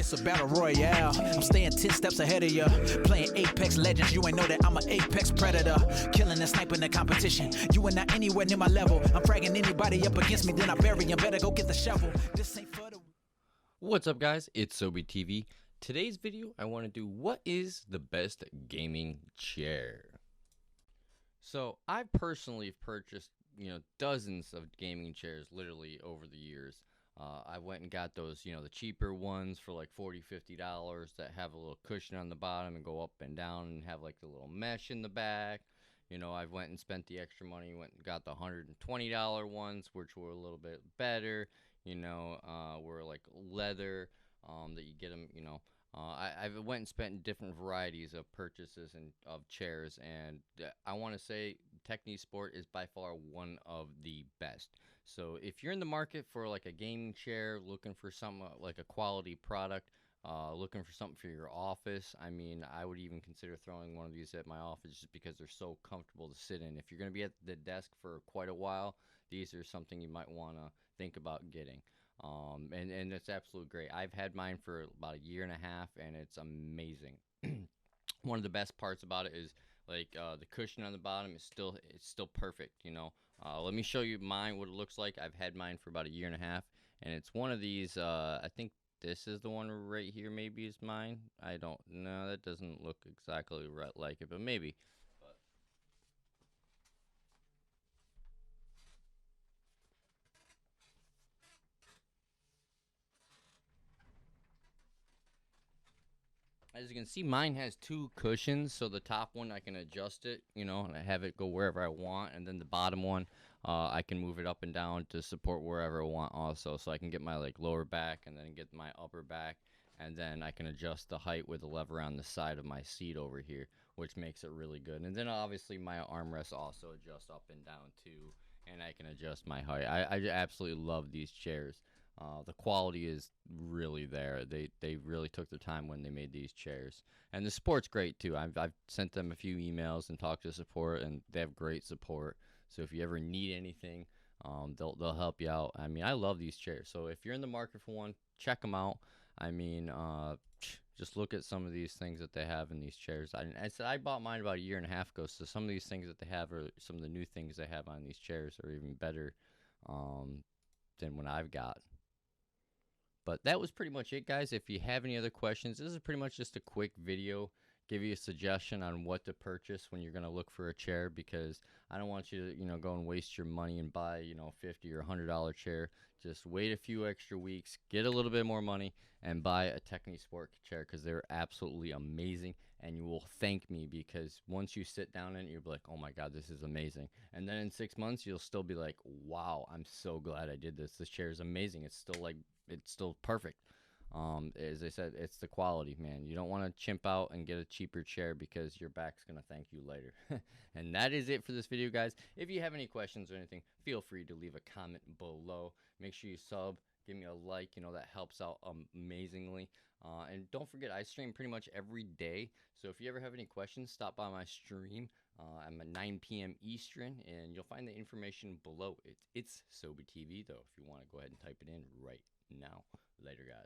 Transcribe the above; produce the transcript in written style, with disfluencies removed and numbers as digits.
It's a battle royale. I'm staying 10 steps ahead of ya. Playing Apex Legends, you ain't know that I'm an Apex predator. Killing and sniping the competition. You ain't not anywhere near my level. I'm fragging anybody up against me, then I bury him. Better go get the shovel. This ain't for the... What's up, guys? It's ItsSobeTv. Today's video, I want to do what is the best gaming chair. So I personally have purchased, dozens of gaming chairs literally over the years. I went and got those, the cheaper ones for like $40, $50 that have a little cushion on the bottom and go up and down and have like the little mesh in the back. I went and spent the extra money, went and got the $120 ones, which were a little bit better, were like leather, that you get them, I went and spent different varieties of purchases and of chairs, and I want to say TechniSport is by far one of the best. So if you're in the market for like a gaming chair, looking for something like a quality product, looking for something for your office, I mean, I would even consider throwing one of these at my office just because they're so comfortable to sit in. If you're going to be at the desk for quite a while, these are something you might want to think about getting. And it's absolutely great. I've had mine for about a year and a half, and it's amazing. One of the best parts about it is like the cushion on the bottom is still perfect. Let me show you mine, what it looks like. I've had mine for about a year and a half, and it's one of these. I think this is the one right here. Maybe is mine. I don't know. That doesn't look exactly right like it, but maybe. As you can see, mine has two cushions, so the top one I can adjust it, and I have it go wherever I want, and then the bottom one, I can move it up and down to support wherever I want also, so I can get my lower back and then get my upper back, and then I can adjust the height with the lever on the side of my seat over here, which makes it really good. And then obviously my armrests also adjust up and down too, and I can adjust my height. I absolutely love these chairs. The quality is really there. They really took their time when they made these chairs, and the support's great too. I've sent them a few emails and talked to support, and they have great support. So if you ever need anything, they'll help you out. I mean, I love these chairs. So if you're in the market for one, check them out. I mean, just look at some of these things that they have in these chairs. I said I bought mine about a year and a half ago, so some of these things that they have, or some of the new things they have on these chairs, are even better than what I've got. But that was pretty much it, guys. If you have any other questions, this is pretty much just a quick video, give you a suggestion on what to purchase when you're going to look for a chair, because I don't want you to, go and waste your money and buy, $50 or $100 chair. Just wait a few extra weeks, get a little bit more money, and buy a TechniSport chair, because they're absolutely amazing, and you will thank me, because once you sit down in it, you'll be like, oh my God, this is amazing. And then in 6 months, you'll still be like, wow, I'm so glad I did this. This chair is amazing. It's still perfect. As I said, it's the quality, man. You don't want to chimp out and get a cheaper chair, because your back's going to thank you later. And that is it for this video, guys. If you have any questions or anything, feel free to leave a comment below. Make sure you sub, give me a like, that helps out amazingly. And don't forget, I stream pretty much every day. So if you ever have any questions, stop by my stream. I'm at 9 p.m. Eastern, and you'll find the information below. It's ItsSobeTv, though, if you want to go ahead and type it in right now. Later, guys.